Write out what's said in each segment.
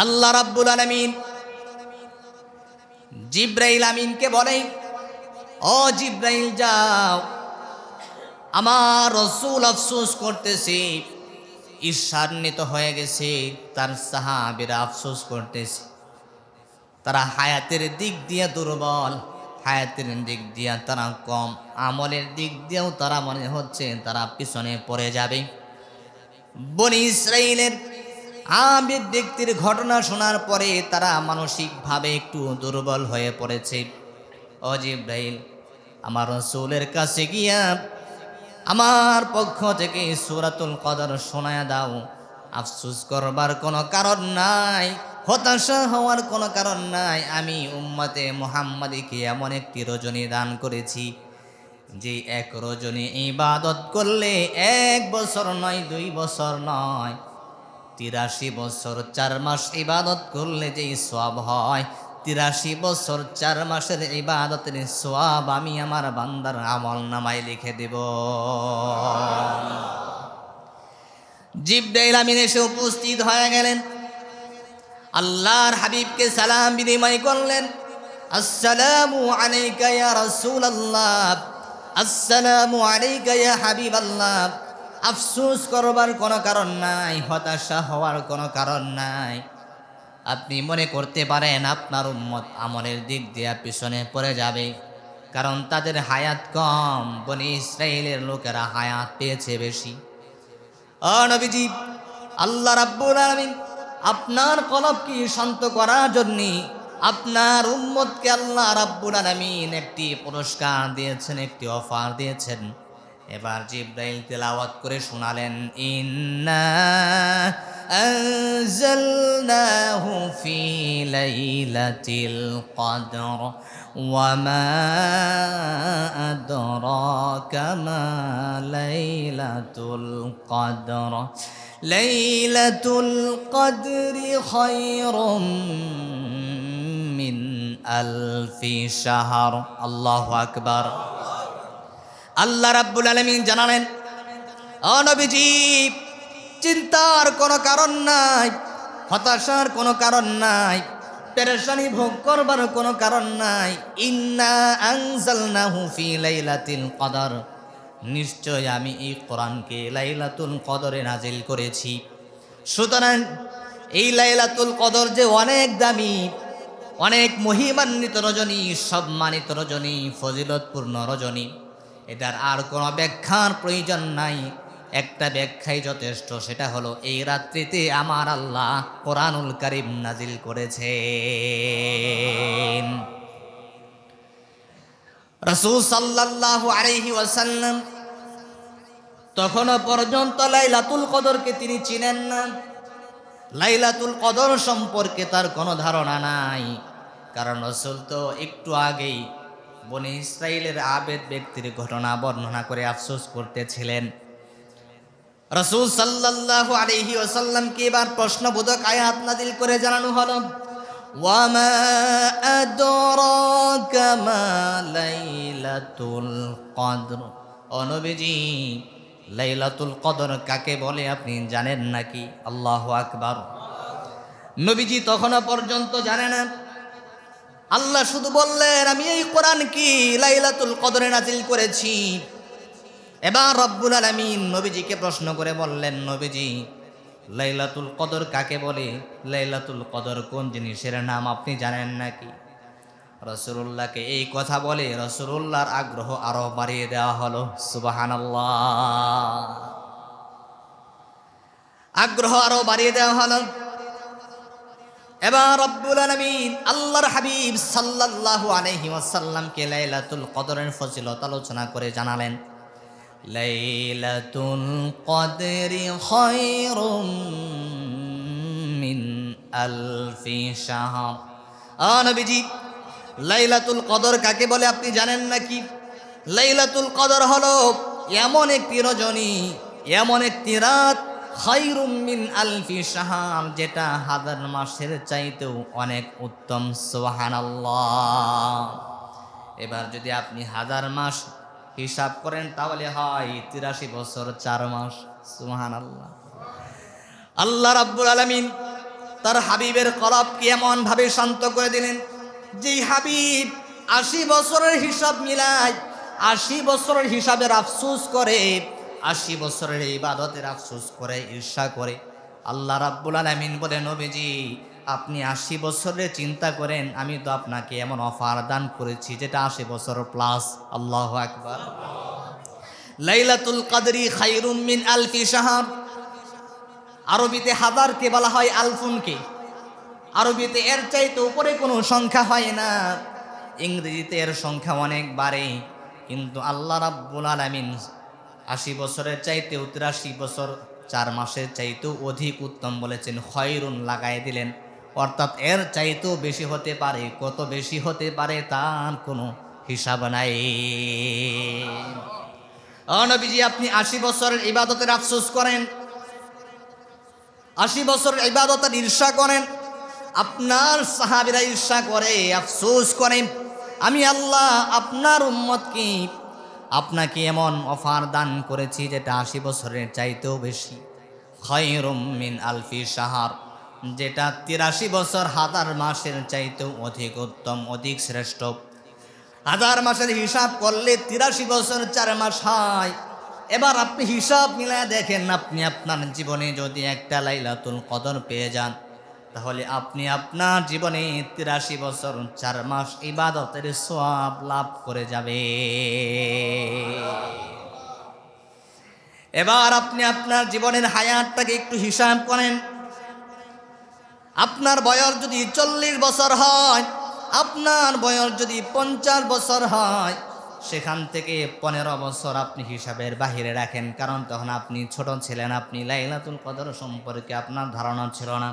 আল্লাহ রাব্বুল আলামিন জিব্রাইল আমিনকে বলে, ও জিব্রাইল যাও, আমার রাসূল আফসোস করতেছে, ঈর্ষান্বিত হয়ে গেছে, তার সাহাবীরা আফসোস করতেছে, তারা হায়াতের দিক দিয়ে দুর্বল, হায়াতের দিক দিয়ে তারা কম, আমলের দিক দিয়েও তারা মনে হচ্ছে তারা পিছনে পড়ে যাবে। বনি ইসরাইলের আবিদ ব্যক্তির ঘটনা শোনার পরে তারা মানসিকভাবে একটু দুর্বল হয়ে পড়েছে। ও জিব্রাইল, আমার রাসূলের কাছে গিয়া আমার পক্ষ থেকে সূরাতুল কদর শোনায়া দাও। আফসোস করবার কোনো কারণ নাই, হতাশা হওয়ার কোনো কারণ নাই। আমি উম্মতে মুহাম্মাদীকে এমন একটি রজনী দান করেছি, যে এক রজনী ইবাদত করলে 1 বছর নয়, 2 বছর নয়, 83 বছর 4 মাস ইবাদত করলে যেই সওয়াব হয়, 83 বছর 4 মাসের ইবাদতের সওয়াব আমি আমার বান্দার আমল নামায় লিখে দেব। জিব্রাইল আমিন এসে উপস্থিত হয়ে গেলেন, আল্লাহর হাবিবকে সালাম বিনিময় করলেন। আসসালামু আলাইকা ইয়া রাসূলুল্লাহ, আসসালামু আলাইকা ইয়া হাবিবাল্লাহ। আফসোস করবার কোনো কারণ নাই, হতাশা হওয়ার কোনো কারণ নাই। আপনি মনে করতে পারেন আপনার উম্মত আমলের দিক দিয়ে পিছনে পড়ে যাবে, কারণ তাদের হায়াত কম, বনি ইসরাইলের লোকেরা হায়াত পেয়েছে বেশি। ও নবীজি, আল্লাহ রাব্বুল আলামিন আপনার কলবকে শান্ত করার জন্য আপনার উম্মতকে আল্লাহ রাব্বুল আলামিন একটি পুরস্কার দিয়েছেন, একটি অফার দিয়েছেন। এবার জিব্রাইল তেলাওয়াত করে শোনালেন, ইন্না আনজালনাহু ফি লাইলাতিল কদর ওয়া মা আদরাকা মা লাইলাতুল কদর লাইলাতুল কদরি খায়রুম মিন আলফি শাহর। আল্লাহু আকবার। আল্লাহ রাব্বুল আলামিন জানালেন, ও নবীজি, চিন্তার কোনো কারণ নাই, হতাশার কোনো কারণ নাই, পেরেশানি ভোগ করবার কোনো কারণ নাই। ইন্না আনজালনাহু ফি লাইলাতিল কদর, নিশ্চয় আমি এই কোরআনকে লাইলাতুল কদরে নাজিল করেছি। সুতরাং এই লাইলাতুল কদর যে অনেক দামি, অনেক মহিমান্বিত রজনী, সম্মানিত রজনী, ফজিলতপূর্ণ রজনী, এটার আর কোনো ব্যাখ্যার প্রয়োজন নাই। একটা ব্যাখ্যাই যথেষ্ট, সেটা হলো এই রাত্রিতে আমার আল্লাহ কোরআনুল কারীম নাজিল করেছেন। রাসূল সাল্লাল্লাহু আলাইহি ওয়াসাল্লাম তখনও পর্যন্ত লাইলাতুল কদরকে তিনি চিনেন না, লাইলাতুল কদর সম্পর্কে তার কোনো ধারণা নাই। কারণ রাসূল তো একটু আগেই বনি ইসরাইলের আবেদ ব্যক্তির ঘটনা বর্ণনা করে আফসোস করতেছিলেন। রাসূল সাল্লাল্লাহু আলাইহি ওয়াসাল্লামকে এবার প্রশ্নবোধক আয়াত নাযিল করে জানানো হলো, ওয়া মা আদরাকা মা লাইলাতুল কদর। ও নবীজি, লাইলাতুল কদর কাকে বলে আপনি জানেন নাকি? আল্লাহু আকবার। নবীজি তখনও পর্যন্ত জানে না। আল্লাহ শুধু বললেন, আমি এই কোরআন কি লাইলাতুল কদরে নাজিল করেছি। এবার রব্বুল আলামিন নবীজিকে প্রশ্ন করে বললেন, নবীজি, লাইলাতুল কদর কাকে বলে? লাইলাতুল কদর কোন জিনিসের নাম আপনি জানেন নাকি? রাসূলুল্লাহকে এই কথা বলে রাসূলুল্লাহর আগ্রহ আরো বাড়িয়ে দেওয়া হলো। সুবহানাল্লাহ। আগ্রহ আরো বাড়িয়ে দেওয়া হলো। এবার রব্বুল আলামিন আল্লাহর হাবিব সাল্লাল্লাহু আলাইহি ওয়াসাল্লামকে লাইলাতুল কদরের ফজিলত আলোচনা করে জানালেন, লাইলাতুল কদরি খায়রুম মিন আলফি শাহর। ও নবীজি, লাইলাতুল কদর কাকে বলে আপনি জানেন নাকি? লাইলাতুল কদর হলো এমন একটি রজনী, এমন একটি রাত, খায়রুম মিন আলফি শাহর, যেটা 1000 মাসের চাইতেও অনেক উত্তম। সুবহানাল্লাহ। এবার যদি আপনি 1000 মাস হিসাব করেন তাহলে হয় 83 বছর 4 মাস। সুবহানাল্লাহ। আল্লাহ রাব্বুল আলামিন তার হাবিবের কলবকে এমন ভাবে শান্ত করে দিলেন, যেই হাবিব 80 বছরের হিসাব মিলায়, 80 বছরের হিসাবের আফসোস করে, 80 বছরের ইবাদতের আফসোস করে, ঈর্ষা করে। আল্লাহ রাব্বুল আলামিন বলে, নবীজি আপনি 80 বছরের চিন্তা করেন, আমি তো আপনাকে এমন অফার দান করেছি যেটা 80 বছর প্লাস। আল্লাহু আকবার। লাইলাতুল কদরি খায়রুম মিন আলফি শাহর। আরবিতে হাজারকে বলা হয় আলফুনকে। আরবিতে এর চাইতে উপরে কোনো সংখ্যা হয় না। ইংরেজিতে এর সংখ্যা অনেক বাড়ে, কিন্তু আল্লাহ রাব্বুল আলামিন 80 বছরের চাইতে 83 বছর 4 মাসের চাইতেও অধিক উত্তম বলেছেন, খয়রুন লাগাই দিলেন। অর্থাৎ এর চাইতেও বেশি হতে পারে। কত বেশি হতে পারে তার কোনো হিসাব নাই। ও নবীজি, আপনি 80 বছরের ইবাদতের আফসোস করেন, 80 বছরের ইবাদতের ঈর্ষা করেন, আপনার সাহাবীরা ঈর্ষা করে, আফসোস করেন। আমি আল্লাহ আপনার উম্মতকে আপনাকে এমন অফার দান করেছি যেটা 80 বছরের চাইতেও বেশি। খায়রুম মিন আলফি শাহর, যেটা 83 বছর 1000 মাসের চাইতেও অধিক উত্তম, অধিক শ্রেষ্ঠ। 1000 মাসের হিসাব করলে 83 বছর 4 মাস হয়। এবার আপনি হিসাব মিলায় দেখেন, আপনি আপনার জীবনে যদি একটা লাইলাতুল কদর পেয়ে যান, তাহলে আপনি আপনার জীবনে 83 বছর 4 মাস ইবাদতের সওয়াব লাভ করে যাবে। এবার আপনি আপনার জীবনের হায়াতটাকে একটু হিসাব করেন। আপনার বয়স যদি 40 বছর হয়, আপনার বয়স যদি 50 বছর হয়, সেখান থেকে 15 বছর আপনি হিসাবের বাহিরে রাখেন, কারণ তখন আপনি ছোট ছিলেন। আপনি লাইলাতুল কদর সম্পর্কে আপনার ধারণা ছিল না,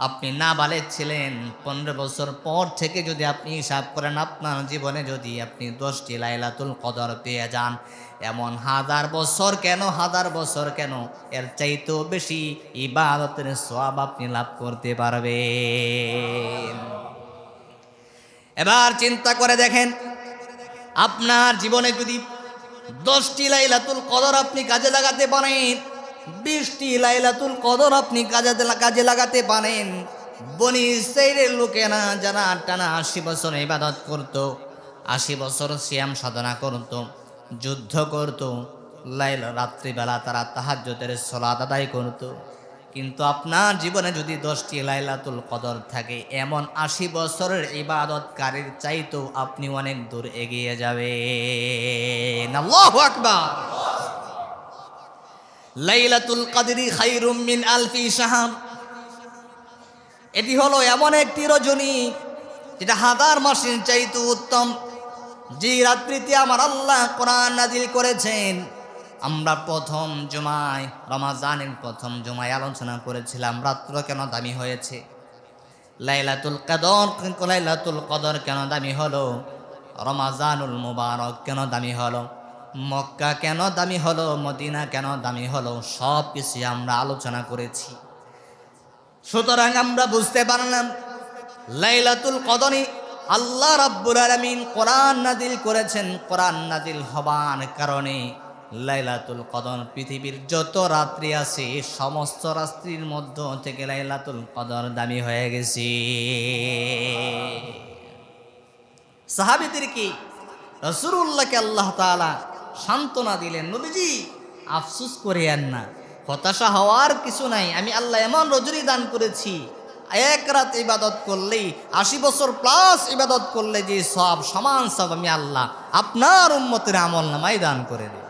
আপনি নাবালেগ ছিলেন। 15 বছর পর থেকে যদি আপনি হিসাব করেন, আপনার জীবনে যদি আপনি 10টি লাইলাতুল কদর পেয়ে যান, এমন 1000 বছর কেন, 1000 বছর কেন, এর চাইতেও বেশি ইবাদতের সওয়াব আপনি লাভ করতে পারবেন। এবার চিন্তা করে দেখেন, আপনার জীবনে যদি 10টি লাইলাতুল কদর আপনি কাজে লাগাতে পারেন, 20টি লাইলাতুল কদর আপনি কাজে লাগাতে পারেন। বনি ইসরাইলের লোকেরা যারা টানা 80 বছর ইবাদত করত, 80 বছর সিয়াম সাধনা করত, যুদ্ধ করত, রাত্রিবেলা তারা তাহাজ্জুদের সালাত আদায় করত, কিন্তু আপনার জীবনে যদি 10টি লাইলাতুল কদর থাকে, এমন 80 বছরের ইবাদতকারীর চাইতেও আপনি অনেক দূর এগিয়ে যাবেন। আল্লাহু আকবার। লাইলাতুল কদরি খায়রুম মিন আলফি শাহর। এটি হলো এমন একটি রজনী যেটা 1000 মাসের চাইতে উত্তম। যে রাত্রিতে আমার আল্লাহ কোরআন নাজিল করেছেন, আমরা প্রথম জুমায়, রমাজানের প্রথম জুমায় আলোচনা করেছিলাম রাত্র কেন দামি হয়েছে। লাইলাতুল কদর কেন দামি হলো, রমাজানুল মুবারক কেন দামি হলো, মক্কা কেন দামি হলো, মদিনা কেন দামি হলো, সব কিছু আমরা আলোচনা করেছি। সুতরাং আমরা বুঝতে পারলাম লাইলাতুল কদরে আল্লাহ রাব্বুল আলামিন কোরআন নাজিল করেছেন। কোরআন নাজিল হবার কারণে লাইলাতুল কদর পৃথিবীর যত রাত্রি আছে, সমস্ত রাত্রির মধ্য থেকে লাইলাতুল কদর দামি হয়ে গেছে। সাহাবীদেরকে, রাসূলুল্লাহকে আল্লাহ তাআলা সান্ত্বনা দিলেন, নবীজি আফসোস করিয়েন না, হতাশা হওয়ার কিছু নাই। আমি আল্লাহ এমন রজনী দান করেছি, এক রাত ইবাদত করলেই 80 বছর প্লাস ইবাদত করলে যে সব সমান সব আমি আল্লাহ আপনার উম্মতের আমল নামায় দান করে দিই।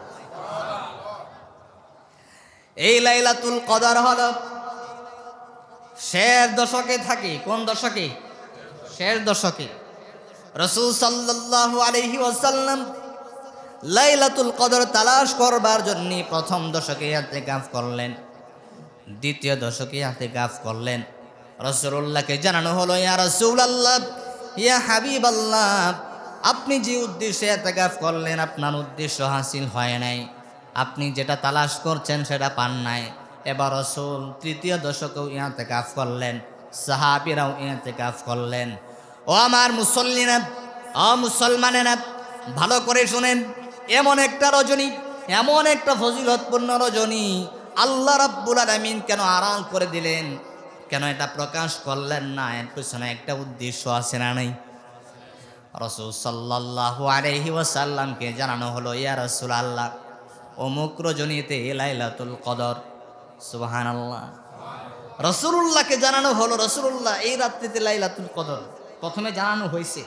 এই লাইলাতুল কদর হলো শেষ দশকে থাকে। কোন দশকে? শেষ দশকে। রাসূল সাল্লাল্লাহু আলাইহি ওয়াসাল্লাম লাইলাতুল কদর তালাশ করবার জন্য প্রথম দশকে ইতিকাফ করলেন, দ্বিতীয় দশকে ইতিকাফ করলেন। রাসূলুল্লাহকে জানানো হলো, ইয়া রাসূলুল্লাহ, ইয়া হাবিবাল্লাহ, আপনি যে উদ্দেশ্যে ইতিকাফ করলেন আপনার উদ্দেশ্য হাসিল হয় নাই, আপনি যেটা তালাশ করছেন সেটা পান নাই। এবার রাসূল তৃতীয় দশকেও ইতিকাফ করলেন, সাহাবীরাও ইতিকাফ করলেন। ও আমার মুসল্লিরা, ও মুসলমানেরা, ভালো করে শুনেন, এমন একটা রজনী, এমন একটা ফজিলতপূর্ণ রজনী আল্লাহ রাব্বুল আলামিন কেন আড়াল করে দিলেন, কেন এটা প্রকাশ করলেন না? এর পিছনে একটা উদ্দেশ্য আছে না নাই? রাসূল সাল্লাল্লাহু আলাইহি ওয়াসাল্লামকে জানানো হলো, ইয়া রাসূলুল্লাহ, অমুক রজনীতে লাইলাতুল কদর। সুবহানাল্লাহ। রাসূলুল্লাহকে জানানো হলো, রাসূলুল্লাহ এই রাত্রিতে লাইলাতুল কদর। প্রথমে জানানো হয়েছে।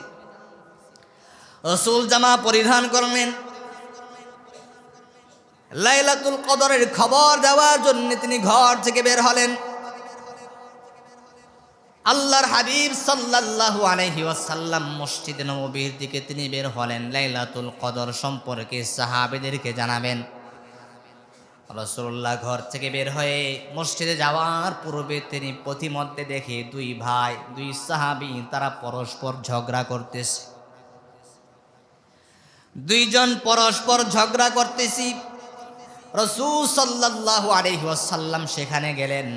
রাসূল জামা পরিধান করলেন, লাইলাতুল কদরের খবর দেওয়ার জন্য তিনি ঘর থেকে বের হলেন। আল্লাহর হাবিব সাল্লাল্লাহু আলাইহি ওয়াসাল্লাম মসজিদে নববীর দিকে তিনি বের হলেন লাইলাতুল কদর সম্পর্কে সাহাবীদেরকে জানাবেন। রাসূলুল্লাহ ঘর থেকে বের হয়ে মসজিদে যাওয়ার পূর্বে তিনি পথিমধ্যে দেখে দুই ভাই, দুই সাহাবী, তারা পরস্পর ঝগড়া করতেছে। দুইজন পরস্পর ঝগড়া করতেছি। রাসূল সাল্লাল্লাহু আলাইহি ওয়াসাল্লাম সেখানে গেলেন।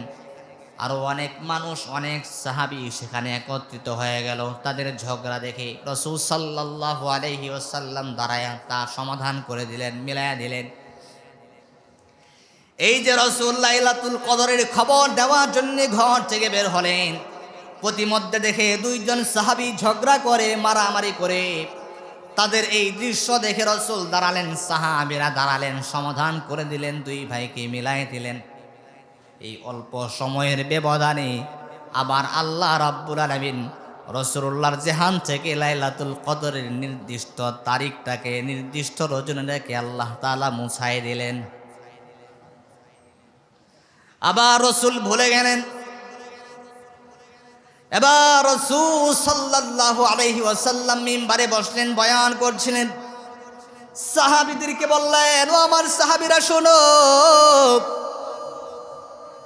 আরো অনেক মানুষ, অনেক সাহাবী সেখানে একত্রিত হয়ে গেল। তাদের ঝগড়া দেখে রাসূল সাল্লাল্লাহু আলাইহি ওয়াসাল্লাম দাঁড়ায় তা সমাধান করে দিলেন, মিলায়া দিলেন। এই যে রাসূল লাইলাতুল কদরের খবর দেওয়ার জন্য ঘর থেকে বের হলেন, প্রতিমধ্যে দেখে দুইজন সাহাবী ঝগড়া করে, মারামারি করে। তাদের এই দৃশ্য দেখে রাসূল দাঁড়ালেন, সাহাবীরা দাঁড়ালেন, সমাধান করে দিলেন, দুই ভাইকে মিলাই দিলেন। এই অল্প সময়ের ব্যবধানে আবার আল্লাহ রাব্বুল আলামিন রাসূলুল্লাহর জেহান থেকে লাইলাতুল কদরের নির্দিষ্ট তারিখটাকে, নির্দিষ্ট রজনীটাকে আল্লাহ তাআলা মুছাই দিলেন। আবার রাসূল ভুলে গেলেন। এবার রাসূল সাল্লাল্লাহু আলাইহি ওয়াসাল্লাম মিম্বারে বসলেন, বয়ান করছিলেন। সাহাবীদেরকে বললেন, ও আমার সাহাবীরা শোনো,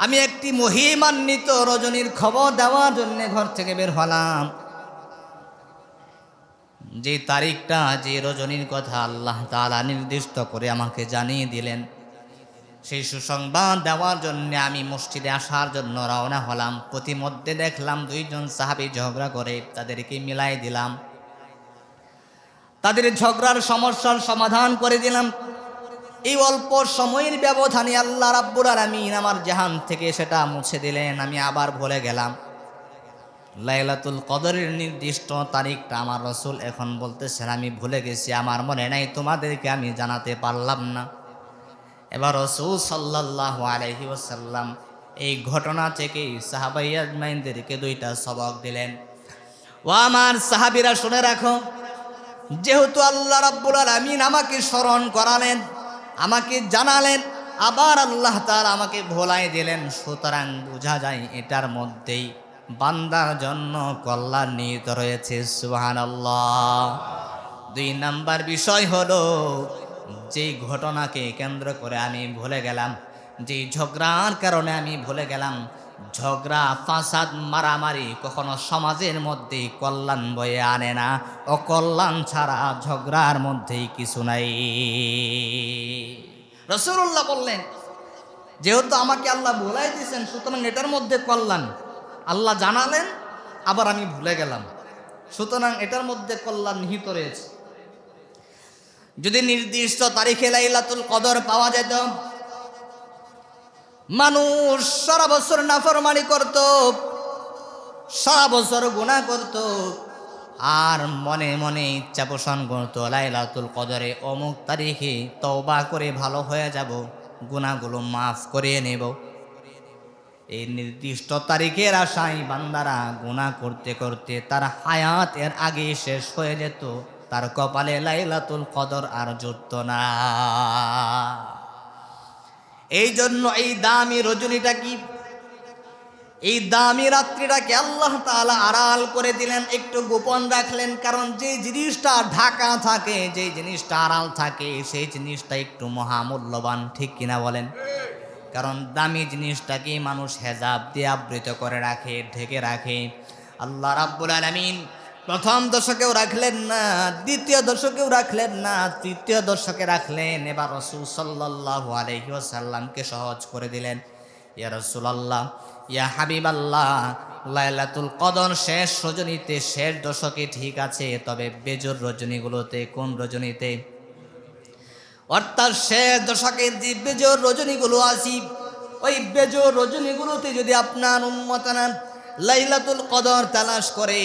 আমি একটি মহিমান্বিত রজনীর খবর দেওয়ার জন্য ঘর থেকে বের হলাম। যে তারিখটা, যে রজনীর কথা আল্লাহ তাআলা নির্দিষ্ট করে আমাকে জানিয়ে দিলেন, সেই সুসংবাদ দেওয়ার জন্য আমি মসজিদে আসার জন্য রওনা হলাম। প্রতিমধ্যে দেখলাম দুইজন সাহাবী ঝগড়া করে, তাদেরকে মিলাই দিলাম, তাদের ঝগড়ার সমস্যার সমাধান করে দিলাম। এই অল্প সময়ের ব্যবধানে আল্লাহ রাব্বুল আলামিন আমার জাহান থেকে সেটা মুছে দিলেন। আমি আবার ভুলে গেলাম। লাইলাতুল কদরের নির্দিষ্ট তারিখটা আমার রাসূল এখন বলতেছেন আমি ভুলে গেছি, আমার মনে নাই, তোমাদেরকে আমি জানাতে পারলাম না। এবার রাসূল সাল্লাল্লাহু আলাইহি ওয়াসাল্লাম এই ঘটনা থেকে সাহাবায়ে আজমাইনদেরকে দুইটা সবক দিলেন। ও আমার সাহাবীরা শুনে রাখো, যেহেতু আল্লাহ রাব্বুল আলামিন আমাকে স্মরণ করালেন, আমাকে জানালেন, আবার আল্লাহ তাআলা আমাকে ভোলাই দিলেন, সুতরাং বোঝা যায় এটার মধ্যেই বান্দার জন্য কল্যাণ নিহিত রয়েছে। সুবহানাল্লাহ। দুই নাম্বার বিষয় হলো, যেই ঘটনাকে কেন্দ্র করে আমি ভুলে গেলাম, যেই ঝগড়ার কারণে আমি ভুলে গেলাম, ঝগড়া, ফাসাদ, মারামারি কখনো সমাজের মধ্যে কল্যাণ বয়ে আনে না। অকল্যাণ ছাড়া ঝগড়ার মধ্যেই কিছু নাই। রাসূলুল্লাহ বললেন, যেহেতু আমাকে আল্লাহ ভুলাই দিয়েছেন, সুতরাং এটার মধ্যে কল্যাণ। আল্লাহ জানালেন, আবার আমি ভুলে গেলাম, সুতরাং এটার মধ্যে কল্যাণ নিহিত রয়েছে। যদি নির্দিষ্ট তারিখে লাইলাতুল কদর পাওয়া যেত, মানুষ সারা বছর নাফরমানি করত, সারা বছর গুনাহ করত, আর মনে মনে ইচ্ছা পোষণ করত লাইলাতুল কদরে অমুক তারিখে তওবা করে ভালো হয়ে যাব, গুনাহগুলো মাফ করে নেব। এই নির্দিষ্ট তারিখের আশায় বান্দারা গুনাহ করতে করতে তার হায়াত এর আগে শেষ হয়ে যেত, তার কপালে লাইলাতুল কদর আর জুটত না। এই জন্য এই দামি রজনীটা কি, এই দামি রাত্রিটাকে আল্লাহ তাআলা আড়াল করে দিলেন, একটু গোপন রাখলেন। কারণ যে জিনিসটা ঢাকা থাকে, যে জিনিসটা আড়াল থাকে, সেই জিনিসটা একটু মহামূল্যবান, ঠিক কিনা বলেন? কারণ দামি জিনিসটাকে মানুষ হেজাব দিয়ে আবৃত করে রাখে, ঢেকে রাখে। আল্লাহ রাব্বুল আলামিন প্রথম দশকেও রাখলেন না, দ্বিতীয় দশকেও রাখলেন না, তৃতীয় দশকে রাখলেন। এবার রাসূল সাল্লাল্লাহু আলাইহি ওয়াসাল্লামকে সহজ করে দিলেন। ইয়া রাসূলুল্লাহ, ইয়া হাবিবাল্লাহ, লাইলাতুল কদর শেষ রজনীতে, শেষ দশকে ঠিক আছে, তবে বেজোর রজনীগুলোতে, কোন রজনীতে? অর্থাৎ শেষ দশকের যে বেজোর রজনীগুলো আছে, ওই বেজোর রজনীগুলোতে যদি আপনার উম্মতানা লাইলাতুল কদর তালাশ করে,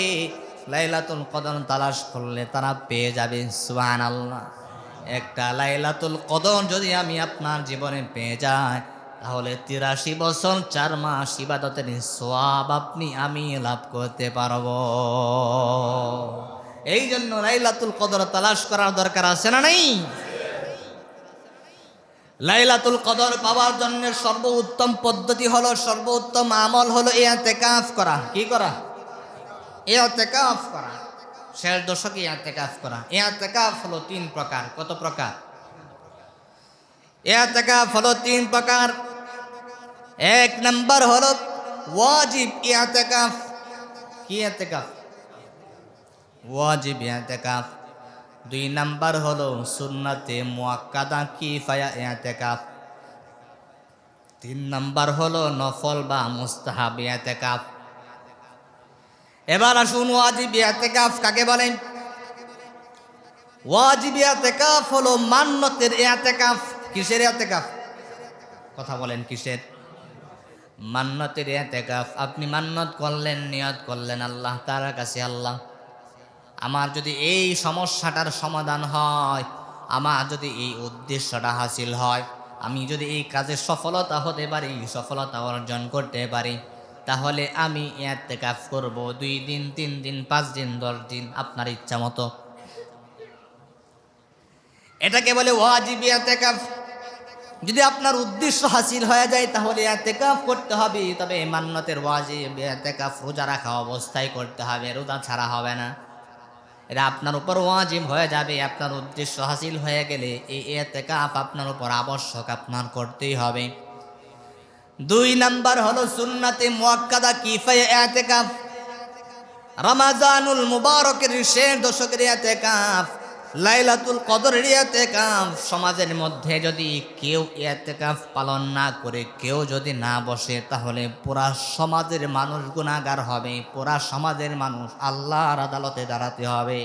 লাইলাতুল কদর তালাশ করলে তারা পেয়ে যাবে। সুবহানাল্লাহ। একটা লাইলাতুল কদর যদি আমি আপনার জীবনে পেয়ে যাই, তাহলে 83 বছর 4 মাস ইবাদতের সওয়াব আপনি আমি লাভ করতে পারবো। এই জন্য লাইলাতুল কদর তালাশ করার দরকার আছে না নেই? লাইলাতুল কদর পাওয়ার জন্য সর্বোত্তম পদ্ধতি হলো, সর্বোত্তম আমল হলো ইতিকাফ করা। কি করা? ইতিকাফ করা। শেষ দশকে ইতিকাফ করা। ইতিকাফ হলো 3 প্রকার। কত প্রকার? ইতিকাফ হলো 3 প্রকার। 1 নাম্বার হলো ওয়াজিব ইতিকাফ। কি ইতিকাফ? ওয়াজিব ইতিকাফ। 2 নাম্বার হলো সুন্নাতে মুআক্কাদা কিফায়া ইতিকাফ। 3 নাম্বার হলো নফল বা মুস্তাহাব ইতিকাফ। এবার আসুন ওয়াজিব ইতিকাফ কাকে বলেন? ওয়াজিব ইতিকাফ হলো মান্নতের ইতিকাফ। কিসের ইতিকাফ? কথা বলেন কিসের? মান্নতের ইতিকাফ। আপনি মান্নত করলেন, নিয়ত করলেন আল্লাহ তাআলার কাছে, আল্লাহ আমার যদি এই সমস্যাটার সমাধান হয়, আমার যদি এই উদ্দেশ্যটা হাসিল হয়, আমি যদি এই কাজে সফলতা হতে পারি, সফলতা অর্জন করতে পারি, তাহলে আমি ইতিকাফ করব 2 দিন, 3 দিন, 5 দিন, 10 দিন, আপনার ইচ্ছা মতো। এটাকে বলে ওয়াজিব ইতিকাফ। যদি আপনার উদ্দেশ্য হাসিল হয়ে যায় তাহলে ইতিকাফ করতে হবে। তবে মান্নতের ওয়াজিব ইতিকাফ রোজা রাখা অবস্থায় করতে হবে, রোজা ছাড়া হবে না। এটা আপনার উপর ওয়াজিব হয়ে যাবে। আপনার উদ্দেশ্য হাসিল হয়ে গেলে এই ইতিকাফ আপনার উপর আবশ্যক, আপনার করতেই হবে। 2 নাম্বার হলো সুন্নাতে মুআক্কাদা কিফায়ে ইতিকাফ। রমাজানুল মুবারকের শেষ দশকের ইতিকাফ, লাইলাতুল কদরের ইতিকাফ। সমাজের মধ্যে যদি কেউ ইতিকাফ পালন না করে, কেউ যদি না বসে, তাহলে পুরা সমাজের মানুষ গুনাহগার হবে। পুরা সমাজের মানুষ আল্লাহর আদালতে দাঁড়াতে হবে।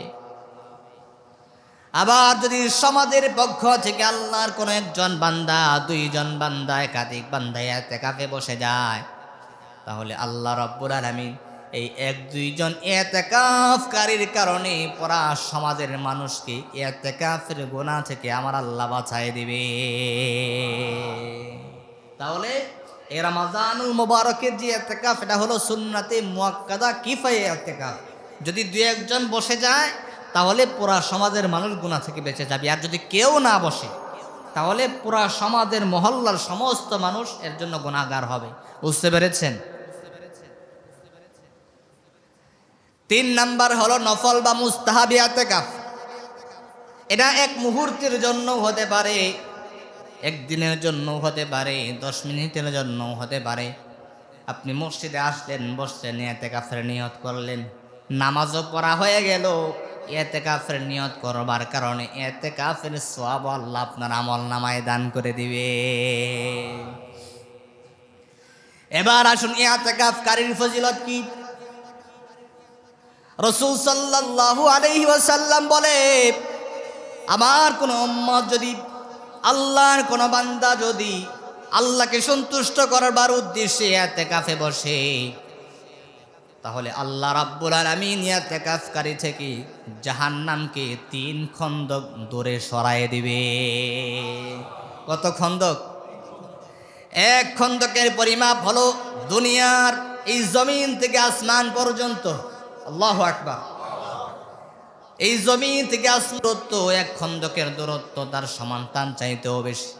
আবার যদি সমাজের পক্ষ থেকে আল্লাহর কোনো একজন বান্দা, 2 জন বান্দা, একাধিক বান্দা ইতিকাফে বসে যায়, তাহলে আল্লাহ রাব্বুল আলামিন এই 1-2 জন ইতিকাফকারীর কারণে পুরা সমাজের মানুষকে ইতিকাফের গুনাহ থেকে আমার আল্লাহ বাঁচায় দিবে। তাহলে এই রমাজানুল মুবারকের যে ইতিকাফ, এটা হলো সুন্নাতে মুআক্কাদা কিফায়ে ইতিকাফ। যদি 2-1 জন বসে যায় তাহলে পুরা সমাজের মানুষ গুনাহ থেকে বেঁচে যাবে। আর যদি কেউ না বসে তাহলে পুরা সমাজের মহল্লার সমস্ত মানুষ এর জন্য গুনাহগার হবে। বুঝতে পেরেছেন? 3 নাম্বার হলো নফল বা মুস্তাহাব ইতিকাফ। এটা 1 মুহূর্তের জন্য হতে পারে, 1 দিনের জন্য হতে পারে, 10 মিনিটের জন্য হতে পারে। আপনি মসজিদে আসলেন, বসলেন, ইতিকাফের নিয়ত করলেন, নামাজও পড়া হয়ে গেল। ইতিকাফের নিয়ত করবার কারণে ইতিকাফের সওয়াব আল্লাহ আপনার আমলনামায় দান করে দিবে। এবার আসুন ইতিকাফকারীর ফজিলত কি? রাসূল সাল্লাল্লাহু আলাইহি ওয়াসাল্লাম বলে, আমার কোন উম্মত যদি, আল্লাহর কোন বান্দা যদি আল্লাহকে সন্তুষ্ট করবার উদ্দেশ্যে ইতিকাফে বসে, তাহলে আল্লাহ রাব্বুল আলামিন ইতিকাফকারী থেকে জাহান্নামকে 3 খন্দক দূরে সরায়ে দিবে। কত খন্দক? 1 খন্দকের পরিমাপ হলো দুনিয়ার এই জমিন থেকে আসমান পর্যন্ত। আল্লাহু আকবার। এই জমিন থেকে আসমান দূরত্ব, 1 খন্দকের দূরত্ব তার সমান চাইতেও বেশি।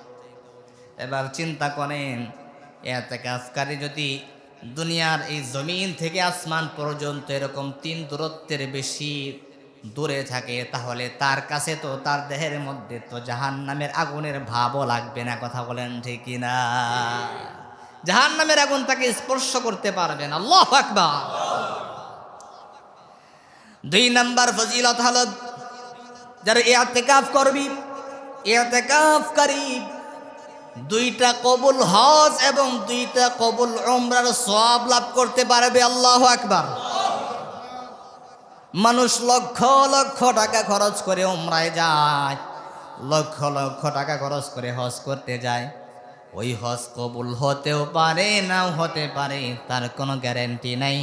এবার চিন্তা করেন, ইতিকাফকারী যদি দুনিয়ার এই জমিন থেকে আসমান পর্যন্ত এরকম 3 দূরত্বের বেশি দূরে থাকে, তাহলে তার কাছে তো, তার দেহের মধ্যে তো জাহান্নামের আগুনের ভাবও লাগবে না। কথা বলেন ঠিক কিনা? জাহান্নামের আগুন তাকে স্পর্শ করতে পারবে না। আল্লাহু আকবার। 2 নাম্বার ফজিলত হলো, যারা ইতিকাফ করবি, ইতিকাফকারী 2টা কবুল হজ এবং 2টা কবুল উমরার সওয়াব লাভ করতে পারবে। আল্লাহু আকবার। মানুষ লক্ষ লক্ষ টাকা খরচ করে উমরায় যায়, লক্ষ লক্ষ টাকা খরচ করে হজ করতে যায়, ওই হজ কবুল হতেও পারে নাও হতে পারে, তার কোনো গ্যারেন্টি নাই।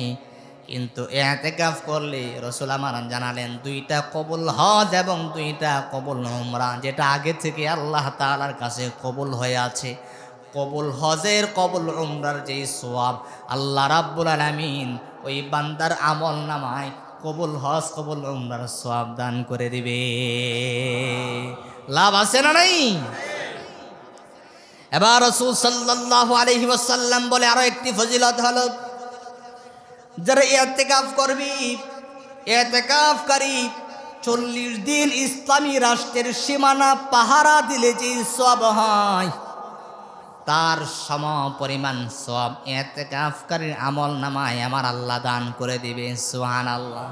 কিন্তু ইতিকাফ করলে রাসূল আমার জানালেন 2টা কবুল হজ এবং 2টা কবুল উমরা, যেটা আগে থেকে আল্লাহ তাআলার কাছে কবুল হয়ে আছে। কবুল হজের কবুল উমরার যেই সওয়াব আল্লাহ রাব্বুল আলামিন ওই বান্দার আমল নামায় কবুল হজ কবুল উমরার সওয়াব দান করে দিবে। লাভ আছে না নাই? এবার রাসূল সাল্লাল্লাহু আলাইহি ওয়াসাল্লাম বলে আরো একটি ফজিলত হলো, যারা ইতিকাফ করবি, ইতিকাফকারী 40 দিন ইসলামী রাষ্ট্রের সীমানা পাহারা দিলে যে সওয়াব হয় তার সম পরিমাণ সওয়াব ইতিকাফকারীর আমল নামায় আমার আল্লাহ দান করে দিবে। সুবহানাল্লাহ।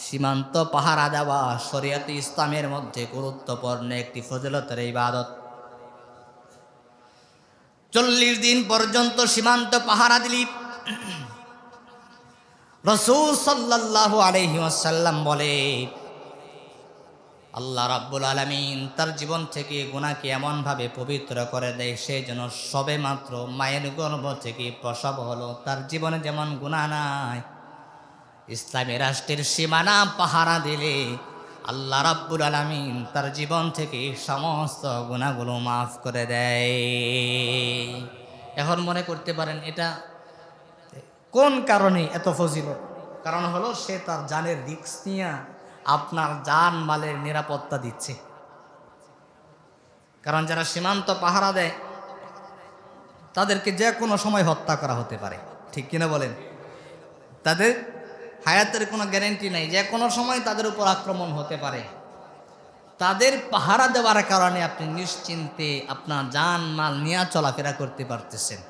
সীমান্ত পাহারা দেওয়া শরীয়তে ইসলামের মধ্যে গুরুত্বপূর্ণ একটি ফজিলতের ইবাদত। 40 দিন পর্যন্ত সীমান্ত পাহারা দিলি রাসূল সাল্লাল্লাহু আলাইহি ওয়াসাল্লাম বলে আল্লাহ রাব্বুল আলামিন তার জীবন থেকে গুনাহকে এমনভাবে পবিত্র করে দেয়, সে যেন সবে মাত্র মায়ের গর্ভ থেকে প্রসব হলো, তার জীবনে যেমন গুনাহ নাই। ইসলামী রাষ্ট্রের সীমানা পাহারা দিলে আল্লাহ রাব্বুল আলামিন তার জীবন থেকে সমস্ত গুনাহগুলো মাফ করে দেয়। এখন মনে করতে পারেন এটা কোন কারণে এত ফজিলত? কারণ হলো সে তার জানের রিস্ক নিয়ে আপনার জান মালের নিরাপত্তা দিচ্ছে। কারণ যারা সীমান্ত পাহারা দেয় তাদেরকে যে কোনো সময় হত্যা করা হতে পারে, ঠিক কিনা বলেন? তাদের হায়াতের কোনো গ্যারেন্টি নাই, যে কোনো সময় তাদের উপর আক্রমণ হতে পারে। তাদের পাহারা দেওয়ার কারণে আপনি নিশ্চিন্তে আপনার জান মাল নিয়ে চলাফেরা করতে পারতেছেন।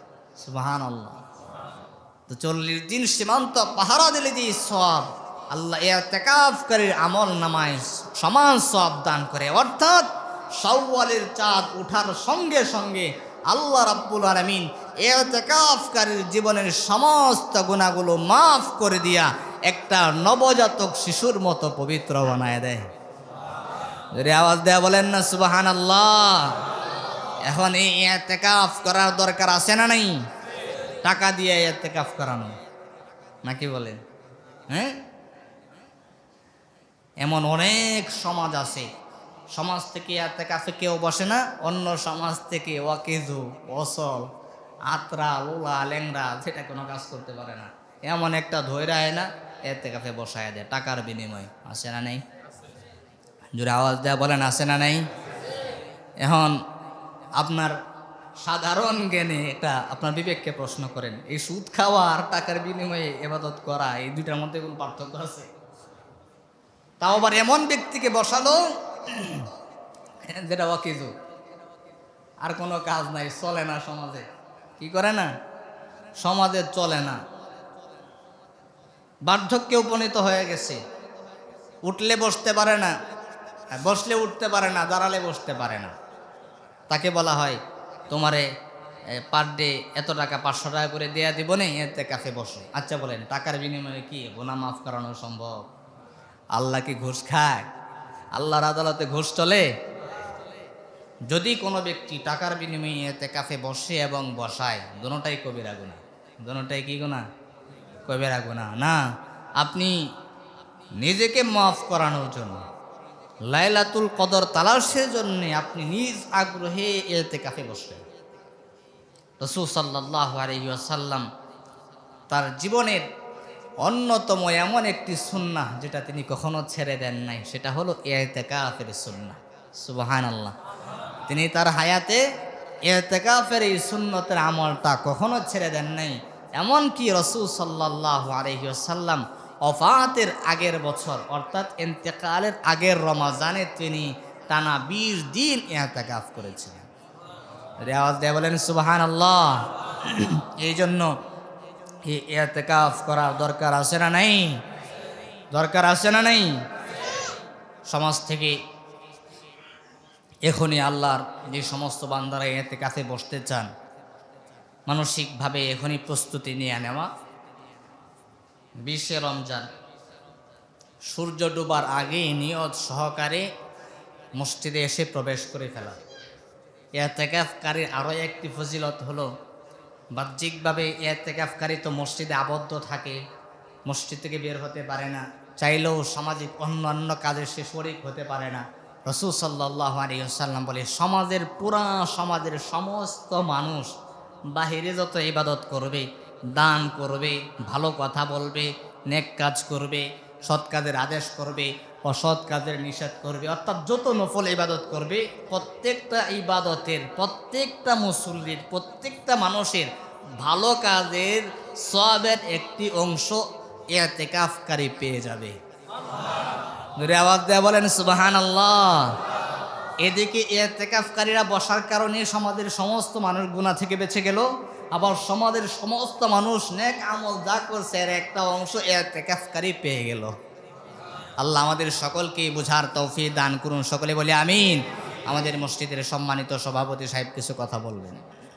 সুবহানাল্লাহ। তো 40 দিন সীমান্ত পাহারা দিলে যে সওয়াব আল্লাহ ইতিকাফকারীর আমল নামায় সমান সওয়াব দান করে, অর্থাৎ শাওয়ালের চাঁদ ওঠার সঙ্গে সঙ্গে আল্লাহ রাব্বুল আলামিন ইতিকাফকারীর জীবনের সমস্ত গুনাহগুলো মাফ করে দিয়া একটা নবজাতক শিশুর মতো পবিত্র বানায় দেয়। যদি আওয়াজ দেয়া বলেন না সুবহানাল্লাহ। এখন এই ইতিকাফ করার দরকার আছে না নাই? টাকা দিয়ে ইতিকাফ করানো নাকি বলেন? হ্যাঁ, এমন অনেক সমাজ আছে, সমাজ থেকে ইতিকাফে কেউ বসে না, অন্য সমাজ থেকে ওয়াকিজু, ওসল, আত্রা, ওলা, ল্যাংরা সেটা কোনো কাজ করতে পারে না, এমন একটা ধৈর্য না ইতিকাফে বসায় দেয় টাকার বিনিময়ে। আছে না নেই? জোরে আওয়াজ দেয়া বলেন আছে না নাই? এখন আপনার সাধারণ জ্ঞানে এটা আপনার বিবেককে প্রশ্ন করেন, এই সুদ খাওয়া আর টাকার বিনিময়ে ইবাদত করা এই দুইটার মধ্যে কোনো পার্থক্য আছে? তাও আবার এমন ব্যক্তিকে বসালো যেটা ওয়াকিজু, আর কোনো কাজ নাই, চলে না সমাজে। কি করে না? সমাজে চলে না, বার্ধক্যে উপনীত হয়ে গেছে, উঠলে বসতে পারে না, বসলে উঠতে পারে না, দাঁড়ালে বসতে পারে না। তাকে বলা হয় তোমারে পার ডে এত টাকা 500 টাকা করে দেয়া দিব না, ইতিকাফে বসো। আচ্ছা বলেন টাকার বিনিময়ে কি গুনাহ মাফ করানো সম্ভব? আল্লাহ কি ঘুষ খায়? আল্লাহর আদালতে ঘুষ চলে? যদি কোনো ব্যক্তি টাকার বিনিময়ে ইতিকাফে বসে এবং বসায়, দুটোটাই কবিরা গুনাহ। দুটোটাই কি গুনাহ? কবিরা গুনাহ না। আপনি নিজেকে মাফ করানোর জন্য, লাইলাতুল কদর তালাশের জন্য আপনি নিজ আগ্রহে ইতিকাফে বসলেন। রাসূল সাল্লাল্লাহু আলাইহি ওয়াসাল্লাম তার জীবনের অন্যতম এমন একটি সুন্নাহ যেটা তিনি কখনো ছেড়ে দেন নাই, সেটা হলো ইতিকাফের সুন্নাহ। সুবহানাল্লাহ। তিনি তার হায়াতে ইতিকাফের এই সুন্নতের আমলটা কখনো ছেড়ে দেন নাই। এমনকি রাসূল সাল্লাল্লাহু আলাইহি ওয়াসাল্লাম ওফাতের আগের বছর অর্থাৎ ইন্তেকালের আগের রমাজানে তিনি টানা 20 দিন ইতিকাফ করেছিলেন। আওয়াজ দিয়ে বলেন সুবহানাল্লাহ। এই জন্য ইতিকাফ করার দরকার আছে না নাই? দরকার আছে না নাই? সমাজ থেকে এখনই আল্লাহর যে সমস্ত বান্দারা ইতিকাফে বসতে চান, মানসিকভাবে এখনই প্রস্তুতি নিয়ে নেওয়া। 20 রমজান সূর্য ডোবার আগে নিয়ত সহকারে মসজিদে এসে প্রবেশ করে ফেলা। ইতিকাফকারীর আরও একটি ফজিলত হলো, বাহ্যিকভাবে ইতিকাফকারী তো মসজিদে আবদ্ধ থাকে, মসজিদ থেকে বের হতে পারে না, চাইলেও সামাজিক অন্যান্য কাজে সে শরিক হতে পারে না। রাসূল সাল্লাল্লাহু আলাইহি ওয়াসাল্লাম বলে, সমাজের সমস্ত মানুষ বাহিরে যত ইবাদত করবে, দান করবে, ভালো কথা বলবে, নেক কাজ করবে, সৎ কাজের আদেশ করবে, অসৎ কাজের নিষেধ করবে, অর্থাৎ যত নফল ইবাদত করবে, প্রত্যেকটা ইবাদতের, প্রত্যেকটা মুসল্লির, প্রত্যেকটা মানুষের ভালো কাজের সওয়াবের একটি অংশ ইতিকাফকারী পেয়ে যাবে। জোরে আওয়াজ দেয়া বলেন সুবহানাল্লাহ। এদিকে ইতিকাফকারীরা বসার কারণে সমাজের সমস্ত মানুষ গুনাহ থেকে বেঁচে গেল, আবার সমাজের সমস্ত মানুষ নেক আমল যা করছে এর একটা অংশ ইতিকাফকারী পেয়ে গেল। আল্লাহ আমাদের সকলকে বুঝার তৌফিক দান করুন, সকলে বলে আমিন। আমাদের মসজিদের সম্মানিত সভাপতি সাহেব কিছু কথা বলবেন।